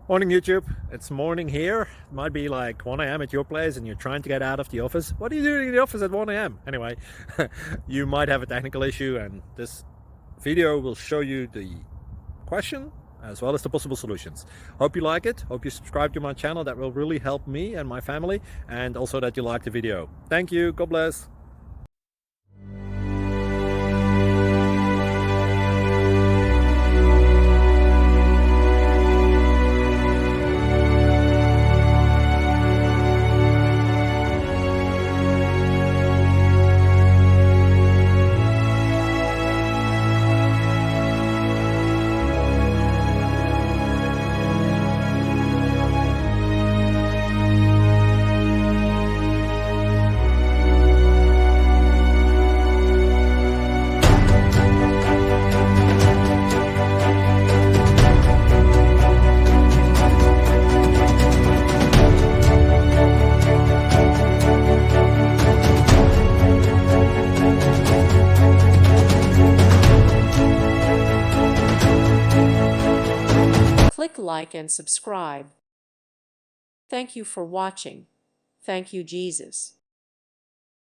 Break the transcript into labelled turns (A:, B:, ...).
A: Morning YouTube, it's morning here. It might be like 1 a.m. at your place and you're trying to get out of the office. What are you doing in the office at 1 a.m.? Anyway, you might have a technical issue and this video will show you the question as well as the possible solutions. Hope you like it, hope you subscribe to my channel. That will really help me and my family, and also that you like the video. Thank you, God bless.
B: Click like and subscribe. Thank you for watching. Thank you, Jesus.